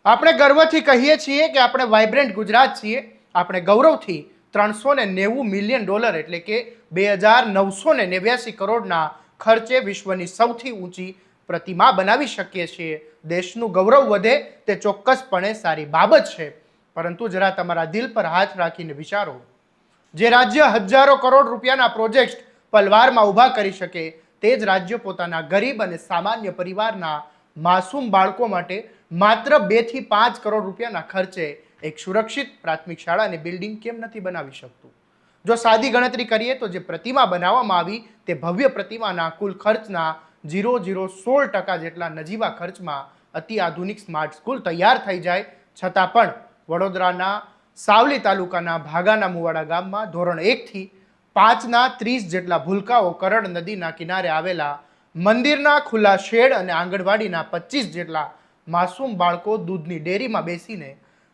આપણે ગર્વથી કહીએ છીએ કે આપણે વાઇબ્રન્ટ ગુજરાત છીએ. આપણે ગૌરવથી $390 મિલિયન એટલે કે 2,989 કરોડના ખર્ચે વિશ્વની સૌથી ઊંચી પ્રતિમા બનાવી શકીએ છીએ. દેશનું ગૌરવ વધે તે ચોક્કસપણે સારી બાબત છે, પરંતુ જરા તમારા દિલ પર હાથ રાખીને વિચારો. જે રાજ્ય હજારો કરોડ રૂપિયાના પ્રોજેક્ટ પલવારમાં ઊભા કરી શકે, તે જ રાજ્ય પોતાના ગરીબ અને સામાન્ય પરિવારના માસૂમ બાળકો માટે માત્ર 2 થી 5 કરોડ રૂપિયાના ખર્ચે એક સુરક્ષિત પ્રાથમિક શાળાને બિલ્ડિંગ કેમ નથી બનાવી શકતું? જો સાદી ગણતરી કરીએ તો જે પ્રતિમા બનાવવામાં આવી તે ભવ્ય પ્રતિમાના કુલ ખર્ચના 0.016% જેટલા નજીવા ખર્ચમાં અતિ આધુનિક સ્માર્ટ સ્કૂલ તૈયાર થઈ જાય, છતાં પણ વડોદરાના સાવલી તાલુકાના ભાગાના મુવાડા ગામમાં ધોરણ 1 થી 5ના 30 જેટલા ભૂલકાઓ કરડ નદીના કિનારે આવેલા મંદિરના ખુલ્લા શેડ અને આંગણવાડીના 25 જેટલા માસૂમ બાળકો દૂધની ડેરીમાં બેસીને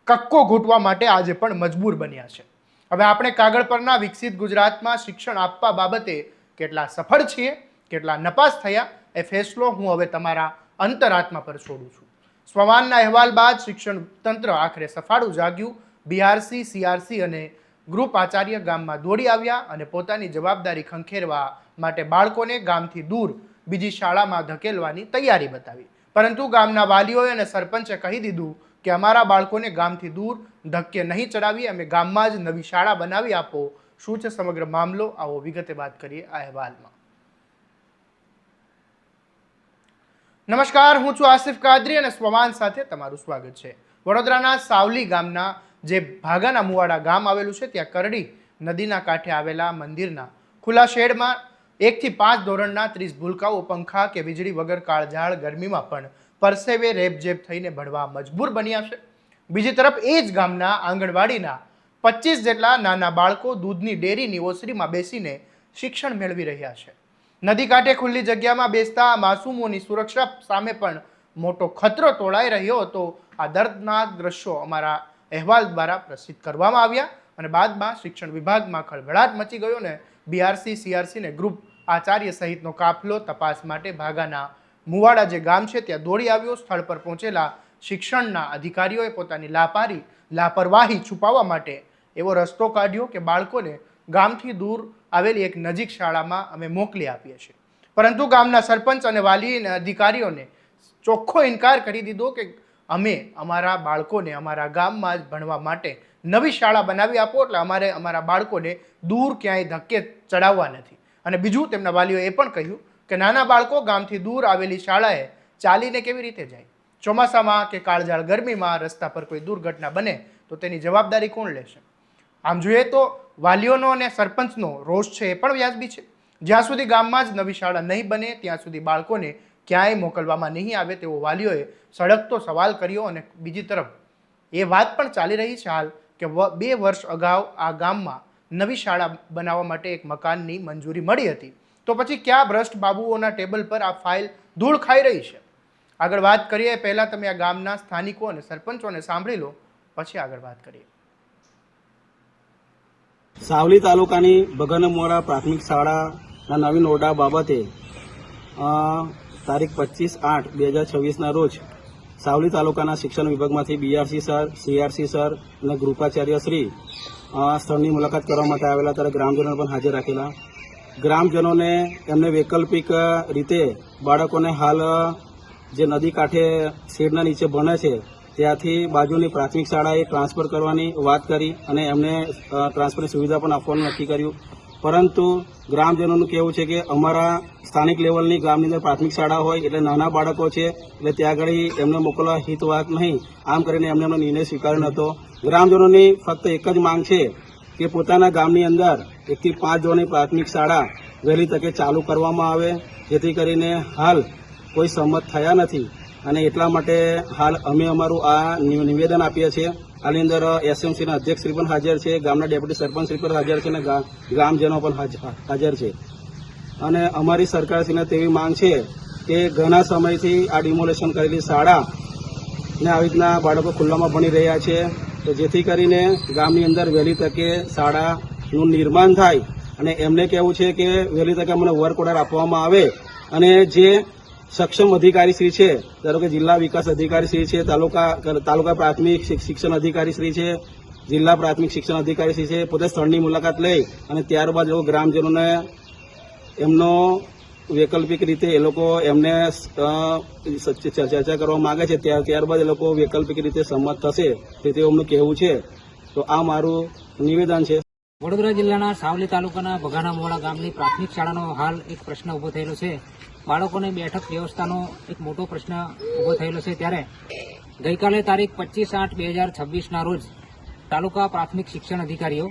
કક્કો ઘૂંટવા માટે આજે પણ મજબૂર બન્યા છે. હવે આપણે કાગળ પરના વિકસિત ગુજરાતમાં શિક્ષણ આપવા બાબતે કેટલા સફળ છીએ, કેટલા નપાસ થયા, એ ફેસલો હું હવે તમારા અંતરાત્મા પર છોડું છું. સ્વમાનના અહેવાલ બાદ શિક્ષણ તંત્ર આખરે સફાળું જાગ્યું. બીઆરસી, સીઆરસી અને ગ્રુપ આચાર્ય ગામમાં દોડી આવ્યા અને પોતાની જવાબદારી ખંખેરવા માટે બાળકોને ગામથી દૂર બીજી શાળામાં ધકેલવાની તૈયારી બતાવી. પરંતુ ગામના વાલીઓએ અને સરપંચે કહી દીધું કે અમારા બાળકોને ગામથી દૂર ધક્કે નહીં ચડાવી, અમે ગામમાં જ નવી શાળા બનાવી આપો. શું છે સમગ્ર મામલો? આવો વિગતે વાત કરીએ આ અહેવાલમાં. નમસ્કાર, હું છું આસિફ કાદરી અને સ્વમાન સાથે તમારું સ્વાગત છે. વડોદરાના સાવલી ગામના જે ભાગાના મુવાડા ગામ આવેલું છે, ત્યાં કરડી નદીના કાંઠે આવેલા મંદિરના ખુલ્લા શેડમાં 1 થી 5 ધોરણના 30 ભૂલકાઓ પંખા કે વીજળી વગર કાળઝાળ ગરમીમાં પણ પરસેવે રેબઝેબ થઈને ભણવા મજબૂર બન્યા છે. બીજી તરફ એ જ ગામના આંગણવાડીના 25 જેટલા નાના બાળકો દૂધની ડેરીની ઓસરીમાં બેસીને શિક્ષણ મેળવી રહ્યા છે. નદી કાંઠે ખુલ્લી જગ્યામાં બેસતા માસૂમોની સુરક્ષા સામે પણ મોટો ખતરો તોળાઈ રહ્યો હતો. આ દર્દનાક દ્રશ્યો અમારા અહેવાલ દ્વારા પ્રસિદ્ધ કરવામાં આવ્યા અને બાદમાં શિક્ષણ વિભાગમાં ખળભળાટ મચી ગયો ને બીઆરસી, સીઆરસી ને ગ્રુપ આચાર્ય સહિતનો કાફલો તપાસ માટે ભાગાના મુવાડા જે ગામ છે ત્યાં દોડી આવ્યો. સ્થળ પર પહોંચેલા શિક્ષણના અધિકારીઓએ પોતાની લાપરવાહી છુપાવવા માટે એવો રસ્તો કાઢ્યો કે બાળકોને ગામથી દૂર આવેલી એક નજીક શાળામાં અમે મોકલી આપીએ છીએ. પરંતુ ગામના સરપંચ અને વાલી અને અધિકારીઓને ચોખ્ખો ઇનકાર કરી દીધો કે અમે અમારા બાળકોને અમારા ગામમાં જ ભણવા માટે નવી શાળા બનાવી આપો, એટલે અમારે અમારા બાળકોને દૂર ક્યાંય ધક્કે ચડાવવા નથી. અને બીજું તેમના વાલીઓએ એ પણ કહ્યું કે નાના બાળકો ગામથી દૂર આવેલી શાળાએ ચાલીને કેવી રીતે જાય? ચોમાસામાં કે કાળઝાળ ગરમીમાં રસ્તા પર કોઈ દુર્ઘટના બને તો તેની જવાબદારી કોણ લેશે? આમ જોઈએ તો વાલીઓનો અને સરપંચનો રોષ છે એ પણ વ્યાજબી છે. જ્યાં સુધી ગામમાં જ નવી શાળા નહીં બને ત્યાં સુધી બાળકોને ક્યાંય મોકલવામાં નહીં આવે તેવો વાલીઓએ સળગતો સવાલ કર્યો. અને બીજી તરફ એ વાત પણ ચાલી રહી છે હાલ કે 2 વર્ષ અગાઉ આ ગામમાં નવી શાળા બનાવવા માટે એક મકાનની મંજૂરી મળી હતી. તો પછી ક્યાં ભ્રષ્ટ બાબુઓના ટેબલ પર આ ફાઇલ ધૂળ ખાઈ રહી છે? આગળ વાત કરીએ પહેલાં તમે આ ગામના સ્થાનિકો અને સરપંચોને સાંભળી લો, પછી આગળ વાત કરીએ. સાવલી તાલુકાની ભગાના મુવાડા પ્રાથમિક શાળાના નવીન ઓરડા બાબતે તારીખ 25/8/2026ના રોજ સાવલી તાલુકાના શિક્ષણ વિભાગમાંથી બીઆરસી સર, સીઆરસી સર અને ગૃપાચાર્ય શ્રી સ્થળની મુલાકાત કરવા માટે આવેલા, ત્યારે ગ્રામજનોને પણ હાજર રાખેલા. ગ્રામજનોને એમને વૈકલ્પિક રીતે બાળકોને હાલ જે નદી કાંઠે શેડના નીચે ભણે છે ત્યાંથી બાજુની પ્રાથમિક શાળાએ ટ્રાન્સફર કરવાની વાત કરી અને એમને ટ્રાન્સફરની સુવિધા પણ આપવાનું નક્કી કર્યું. પરંતુ ગ્રામજનોનું કહેવું છે કે અમારા સ્થાનિક લેવલની ગામની અંદર પ્રાથમિક શાળા હોય એટલે નાના બાળકો છે એટલે ત્યાં આગળ એમને મોકલવા હિતવાક નહીં, આમ કરીને એમને એમનો નિર્ણય સ્વીકાર્યો હતો. ગ્રામજનોની ફક્ત એક જ માંગ છે કે પોતાના ગામની અંદર 1 થી 5 ધોરણની પ્રાથમિક શાળા વહેલી તકે ચાલુ કરવામાં આવે, જેથી કરીને હાલ કોઈ સંમત થયા નથી અને એટલા માટે હાલ અમે અમારું આ નિવેદન આપીએ છીએ. આની અંદર એસએમસીના અધ્યક્ષશ્રી પણ હાજર છે, ગામના ડેપ્યુટી સરપંચશ્રી પણ હાજર છે અને ગ્રામજનો પણ હાજર છે. અને અમારી સરકારશ્રીને તેવી માંગ છે કે ઘણા સમયથી આ ડિમોલેશન કરેલી શાળા ને આવી રીતના બાળકો ખુલ્લામાં ભણી રહ્યા છે, તો જેથી કરીને ગામની અંદર વહેલી તકે શાળાનું નિર્માણ થાય અને એમને કહેવું છે કે વહેલી તકે અમને વર્ક ઓર્ડર આપવામાં આવે અને જે સક્ષમ અધિકારી શ્રી છે, ધારો કે જિલ્લા વિકાસ અધિકારી શ્રી છે, તાલુકા પ્રાથમિક શિક્ષણ અધિકારી શ્રી છે, જિલ્લા પ્રાથમિક શિક્ષણ અધિકારી શ્રી છે, પોતે સ્થળની મુલાકાત લઈ અને ત્યારબાદ એ લોકો ગ્રામજનોને એમનો વૈકલ્પિક રીતે એ લોકો એમને ચર્ચા કરવા માંગે છે, ત્યારબાદ એ લોકો વૈકલ્પિક રીતે સંમત થશે તે એમનું કહેવું છે. તો આ મારું નિવેદન છે. વડોદરા જિલ્લાના સાવલી તાલુકાના બગાના મોવાડા ગામની પ્રાથમિક શાળાનો હાલ એક પ્રશ્ન ઉભો થયેલો છે. બાળકોની બેઠક વ્યવસ્થાનો એક મોટો પ્રશ્ન ઉભો થયેલો છે. ત્યારે ગઈકાલે તારીખ 25/8/2026ના રોજ તાલુકા પ્રાથમિક શિક્ષણ અધિકારીઓ,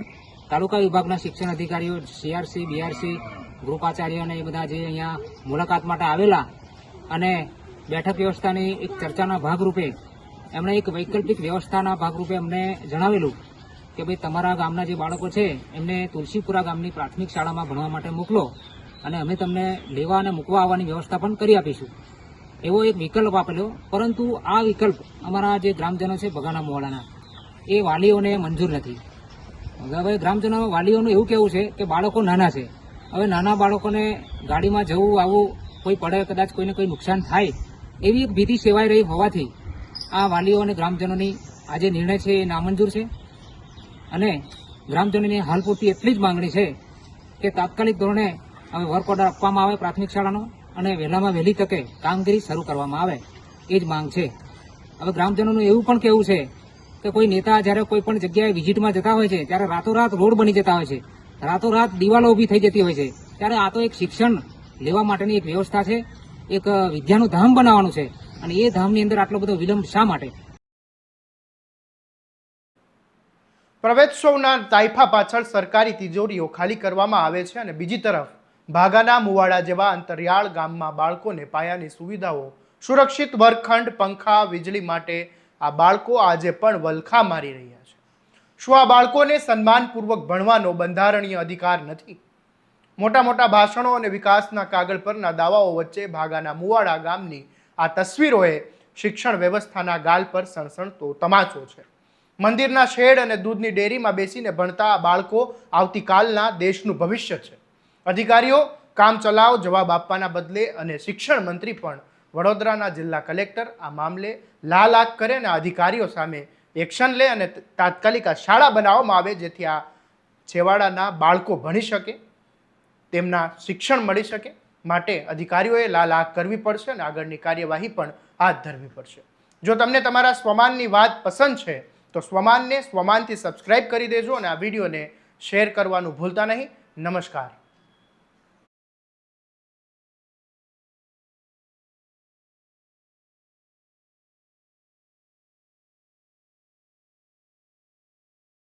તાલુકા વિભાગના શિક્ષણ અધિકારીઓ, સીઆરસી, બીઆરસી, ગૃપાચાર્ય અને એ બધા જે અહીંયા મુલાકાત માટે આવેલા અને બેઠક વ્યવસ્થાની એક ચર્ચાના ભાગરૂપે એમણે એક વૈકલ્પિક વ્યવસ્થાના ભાગરૂપે અમને જણાવેલું કે ભાઈ તમારા ગામના જે બાળકો છે એમને તુલસીપુરા ગામની પ્રાથમિક શાળામાં ભણવા માટે મોકલો અને અમે તમને લેવા અને મૂકવા આવવાની વ્યવસ્થા પણ કરી આપીશું, એવો એક વિકલ્પ આપેલો. પરંતુ આ વિકલ્પ અમારા જે ગ્રામજનો છે બગાના મોવાડાના, એ વાલીઓને મંજૂર નથી. હવે ગ્રામજનો વાલીઓનું એવું કહેવું છે કે બાળકો નાના છે, હવે નાના બાળકોને ગાડીમાં જવું આવવું, કોઈ પડે, કદાચ કોઈને કોઈ નુકસાન થાય એવી એક ભીતિ સેવાઈ રહી હોવાથી આ વાલીઓ અને ગ્રામજનોની આ જે નિર્ણય છે એ નામંજૂર છે. અને ગ્રામજનોની હાલ પૂરતી એટલી જ માંગણી છે કે તાત્કાલિક ધોરણે હવે વર્ક ઓર્ડર આપવામાં આવે પ્રાથમિક શાળાનો અને વહેલામાં વહેલી તકે કામગીરી શરૂ કરવામાં આવે, એ જ માંગ છે. હવે ગ્રામજનોનું એવું પણ કહેવું છે કે કોઈ નેતા જ્યારે કોઈ પણ જગ્યાએ વિઝિટમાં જતા હોય છે ત્યારે રાતોરાત રોડ બની જતા હોય છે, રાતોરાત દિવાલો ઊભી થઈ જતી હોય છે. ત્યારે આ તો એક શિક્ષણ લેવા માટેની એક વ્યવસ્થા છે, એક વિદ્યાનું ધામ બનાવવાનું છે, અને એ ધામની અંદર આટલો બધો વિલંબ શા માટે? પ્રવેશોત્સવના તાઇફા પાછળ સરકારી તિજોરીઓ ખાલી કરવામાં આવે છે અને બીજી તરફ ભાગાના મુવાડા જેવા અંતરિયાળ ગામમાં બાળકોને પાયાની સુવિધાઓ, સુરક્ષિત વર્ગખંડ, પંખા, વીજળી માટે આ બાળકો આજે પણ વલખા મારી રહ્યા છે. શું આ બાળકોને સન્માનપૂર્વક ભણવાનો બંધારણીય અધિકાર નથી? મોટા મોટા ભાષણો અને વિકાસના કાગળ પરના દાવાઓ વચ્ચે ભાગાના મુવાડા ગામની આ તસવીરોએ શિક્ષણ વ્યવસ્થાના ગાલ પર સણસણતો તમાચો છે. મંદિરના શેડ અને દૂધની ડેરીમાં બેસીને ભણતા આ બાળકો આવતીકાલના દેશનું ભવિષ્ય છે. અધિકારીઓ કામ ચલાવ જવાબ આપવાના બદલે અને શિક્ષણ મંત્રી પણ વડોદરાના જિલ્લા કલેક્ટર આ મામલે લાલ આંખ કરે અને અધિકારીઓ સામે એક્શન લે અને તાત્કાલિક આ શાળા બનાવવામાં આવે, જેથી આ છેવાડાના બાળકો ભણી શકે, તેમના શિક્ષણ મળી શકે. માટે અધિકારીઓએ લાલ આંખ કરવી પડશે અને આગળની કાર્યવાહી પણ હાથ ધરવી પડશે. જો તમને તમારા સ્વમાનની વાત પસંદ છે તો સ્વમાનથી સબસ્ક્રાઇબ કરી દેજો અને આ વિડીયોને શેર કરવાનું ભૂલતા નહીં. નમસ્કાર.